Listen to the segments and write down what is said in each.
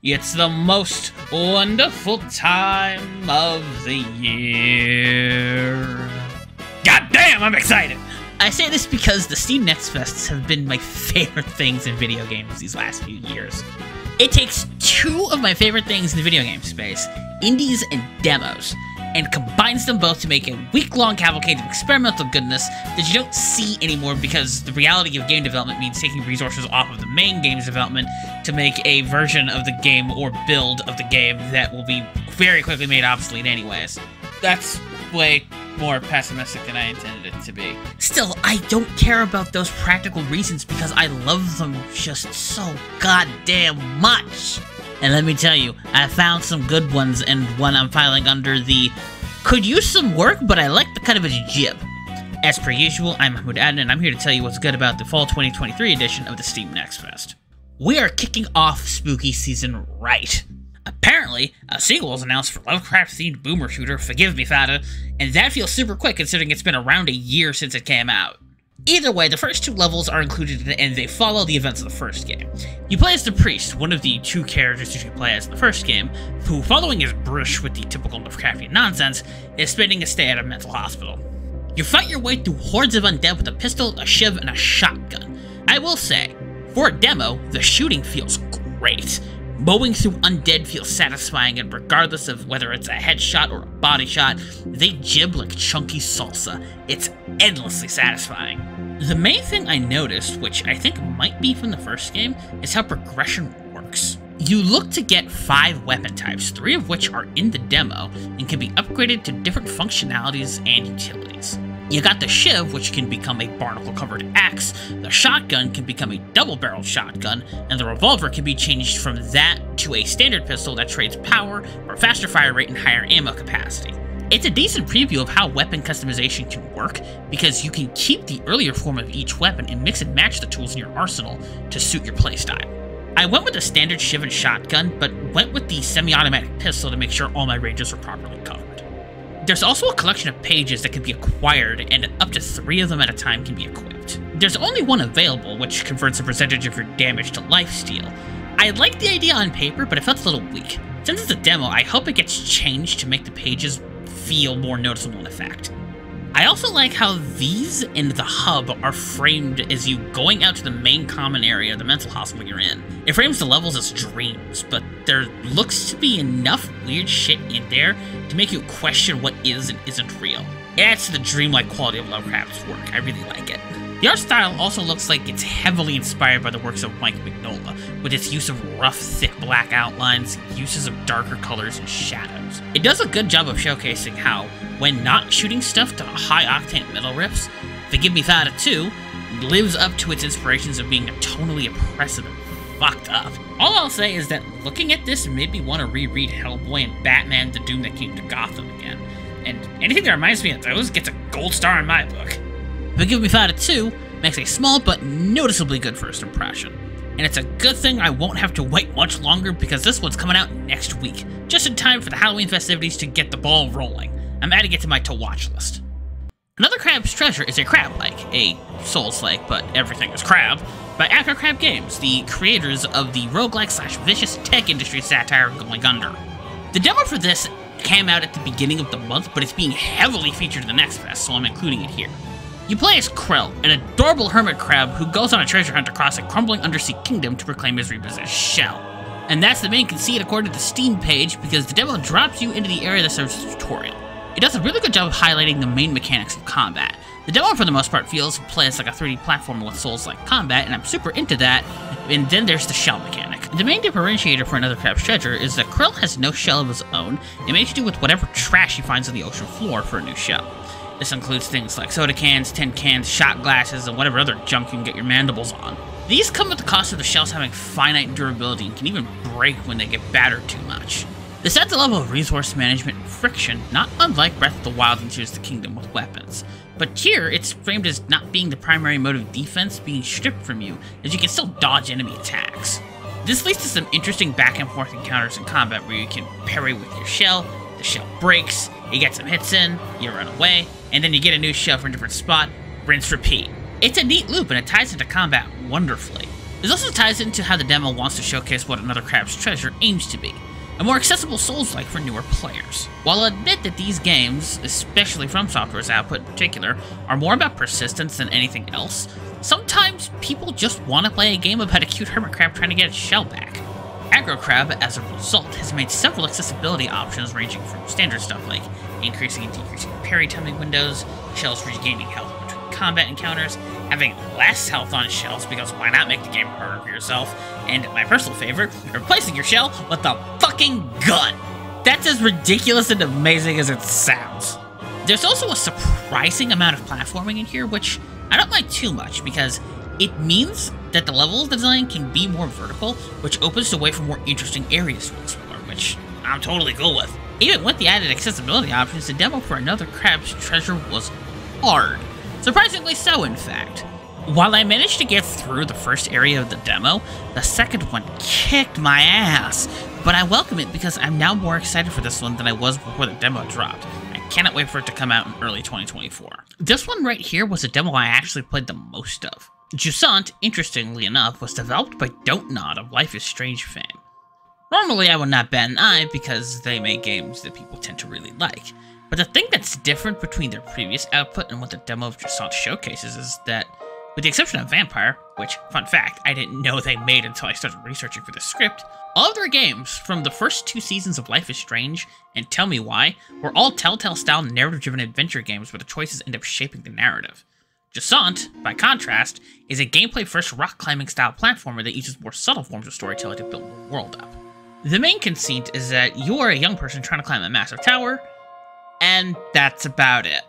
It's the most wonderful time of the year. God damn, I'm excited! I say this because the Steam Next Fests have been my favorite things in video games these last few years. It takes two of my favorite things in the video game space, indies and demos, and combines them both to make a week-long cavalcade of experimental goodness that you don't see anymore because the reality of game development means taking resources off of the main game's development to make a version of the game or build of the game that will be very quickly made obsolete anyways. That's way more pessimistic than I intended it to be. Still, I don't care about those practical reasons because I love them just so goddamn much. And let me tell you, I found some good ones, and one I'm filing under the could use some work, but I like the cut of its jib. As per usual, I'm Mahmoud Adnan, and I'm here to tell you what's good about the Fall 2023 edition of the Steam Next Fest. We are kicking off spooky season right. Apparently, a sequel was announced for Lovecraft-themed boomer shooter Forgive Me Fada, and that feels super quick considering it's been around a year since it came out. Either way, the first two levels are included and they follow the events of the first game. You play as the priest, one of the two characters you play as in the first game, who, following his brush with the typical Lovecraftian nonsense, is spending a stay at a mental hospital. You fight your way through hordes of undead with a pistol, a shiv, and a shotgun. I will say, for a demo, the shooting feels great. Mowing through undead feels satisfying, and regardless of whether it's a headshot or a body shot, they jib like chunky salsa. It's endlessly satisfying. The main thing I noticed, which I think might be from the first game, is how progression works. You look to get 5 weapon types, 3 of which are in the demo, and can be upgraded to different functionalities and utilities. You got the shiv, which can become a barnacle-covered axe, the shotgun can become a double-barreled shotgun, and the revolver can be changed from that to a standard pistol that trades power, or faster fire rate, and higher ammo capacity. It's a decent preview of how weapon customization can work, because you can keep the earlier form of each weapon and mix and match the tools in your arsenal to suit your playstyle. I went with the standard shiv and shotgun, but went with the semi-automatic pistol to make sure all my ranges were properly covered. There's also a collection of pages that can be acquired, and up to 3 of them at a time can be equipped. There's only one available, which converts a percentage of your damage to lifesteal. I like the idea on paper, but it felt a little weak. Since it's a demo, I hope it gets changed to make the pages feel more noticeable in effect. I also like how these and the hub are framed as you going out to the main common area of the mental hospital you're in. It frames the levels as dreams, but there looks to be enough weird shit in there to make you question what is and isn't real. It adds to the dreamlike quality of Lovecraft's work. I really like it. The art style also looks like it's heavily inspired by the works of Mike Mignola, with its use of rough, thick black outlines, uses of darker colors and shadows. It does a good job of showcasing how, when not shooting stuff to high-octane metal riffs, Forgive Me Fada 2 lives up to its inspirations of being tonally oppressive and fucked up. All I'll say is that looking at this made me want to reread Hellboy and Batman: The Doom That Came to Gotham again, and anything that reminds me of those gets a gold star in my book. Forgive Me Fada 2 makes a small but noticeably good first impression, and it's a good thing I won't have to wait much longer because this one's coming out next week, just in time for the Halloween festivities to get the ball rolling. I'm adding it to my to-watch list. Another Crab's Treasure is a crab-like, a Souls-like, but everything is crab, by Acro Crab Games, the creators of the roguelike/vicious tech industry satire Going Under. The demo for this came out at the beginning of the month, but it's being heavily featured in the Next Fest, so I'm including it here. You play as Krell, an adorable hermit crab who goes on a treasure hunt across a crumbling undersea kingdom to reclaim his repossessed shell. And that's the main conceit according to the Steam page, because the demo drops you into the area that serves as a tutorial. It does a really good job of highlighting the main mechanics of combat. The demo, for the most part, feels and plays like a 3D platformer with Souls-like combat, and I'm super into that, and then there's the shell mechanic. The main differentiator for Another Crab's Treasure is that Krell has no shell of his own, and makes do with whatever trash he finds on the ocean floor for a new shell. This includes things like soda cans, tin cans, shot glasses, and whatever other junk you can get your mandibles on. These come with the cost of the shells having finite durability and can even break when they get battered too much. This adds a level of resource management and friction, not unlike Breath of the Wild and Tears of the Kingdom with weapons. But here, it's framed as not being the primary mode of defense being stripped from you, as you can still dodge enemy attacks. This leads to some interesting back and forth encounters in combat where you can parry with your shell, the shell breaks, you get some hits in, you run away, and then you get a new shell from a different spot, rinse, repeat. It's a neat loop and it ties into combat wonderfully. This also ties into how the demo wants to showcase what Another Crab's Treasure aims to be, a more accessible Souls-like for newer players. While I'll admit that these games, especially from Software's output in particular, are more about persistence than anything else, sometimes people just want to play a game about a cute hermit crab trying to get its shell back. Aggro Crab, as a result, has made several accessibility options ranging from standard stuff like increasing and decreasing parry timing windows, shells regaining health between combat encounters, having less health on shells because why not make the game harder for yourself, and my personal favorite, replacing your shell with a fucking gun! That's as ridiculous and amazing as it sounds. There's also a surprising amount of platforming in here, which I don't like too much because it means that the level design can be more vertical, which opens the way for more interesting areas to explore, which I'm totally cool with. Even with the added accessibility options, the demo for Another Crab's Treasure was hard. Surprisingly so, in fact. While I managed to get through the first area of the demo, the second one kicked my ass. But I welcome it because I'm now more excited for this one than I was before the demo dropped. I cannot wait for it to come out in early 2024. This one right here was a demo I actually played the most of. Jusant, interestingly enough, was developed by Don't Nod of Life is Strange fame. Normally I would not bat an eye because they make games that people tend to really like, but the thing that's different between their previous output and what the demo of Jusant showcases is that, with the exception of Vampire, which, fun fact, I didn't know they made until I started researching for the script, all of their games, from the first 2 seasons of Life is Strange and Tell Me Why, were all Telltale-style narrative-driven adventure games where the choices end up shaping the narrative. Jusant, by contrast, is a gameplay-first rock-climbing style platformer that uses more subtle forms of storytelling to build the world up. The main conceit is that you are a young person trying to climb a massive tower, and that's about it.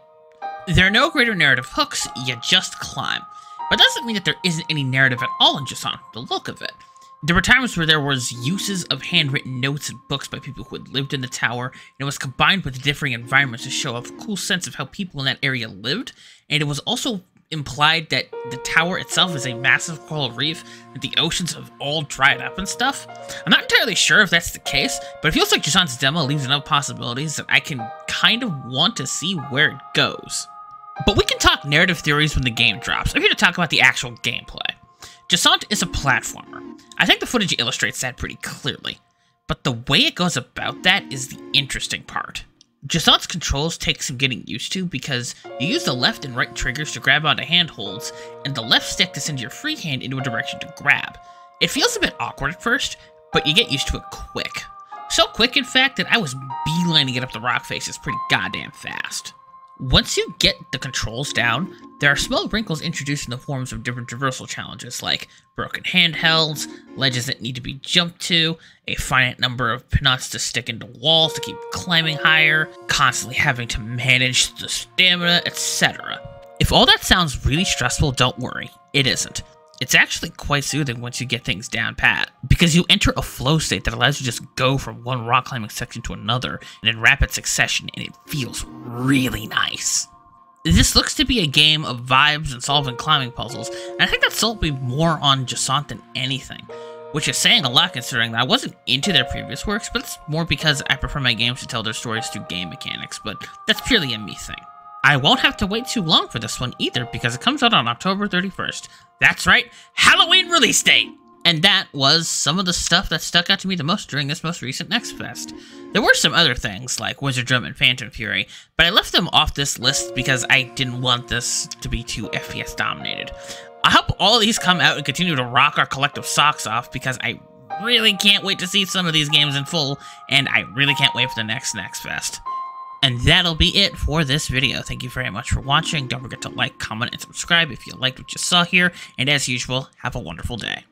There are no greater narrative hooks, you just climb. But that doesn't mean that there isn't any narrative at all in Jusant, the look of it. There were times where there was uses of handwritten notes and books by people who had lived in the tower, and it was combined with the differing environments to show off a cool sense of how people in that area lived, and it was also implied that the tower itself is a massive coral reef, that the oceans have all dried up and stuff. I'm not entirely sure if that's the case, but it feels like Jusant's demo leaves enough possibilities that I can kind of want to see where it goes. But we can talk narrative theories when the game drops. I'm here to talk about the actual gameplay. Jusant is a platformer. I think the footage illustrates that pretty clearly, but the way it goes about that is the interesting part. Jusant's controls take some getting used to because you use the left and right triggers to grab onto handholds, and the left stick to send your free hand into a direction to grab. It feels a bit awkward at first, but you get used to it quick. So quick, in fact, that I was beelining it up the rock faces pretty goddamn fast. Once you get the controls down, there are small wrinkles introduced in the forms of different traversal challenges like broken handhelds, ledges that need to be jumped to, a finite number of pinots to stick into walls to keep climbing higher, constantly having to manage the stamina, etc. If all that sounds really stressful, don't worry, it isn't. It's actually quite soothing once you get things down pat, because you enter a flow state that allows you to just go from one rock climbing section to another and in rapid succession, and it feels really nice. This looks to be a game of vibes and solving climbing puzzles, and I think that sold me more on Jusant than anything, which is saying a lot considering that I wasn't into their previous works, but it's more because I prefer my games to tell their stories through game mechanics, but that's purely a me thing. I won't have to wait too long for this one either, because it comes out on October 31st. That's right, Halloween release date! And that was some of the stuff that stuck out to me the most during this most recent Next Fest. There were some other things, like Wizardrum and Phantom Fury, but I left them off this list because I didn't want this to be too FPS dominated. I hope all of these come out and continue to rock our collective socks off, because I really can't wait to see some of these games in full, and I really can't wait for the next Next Fest. And that'll be it for this video. Thank you very much for watching. Don't forget to like, comment, and subscribe if you liked what you saw here. And as usual, have a wonderful day.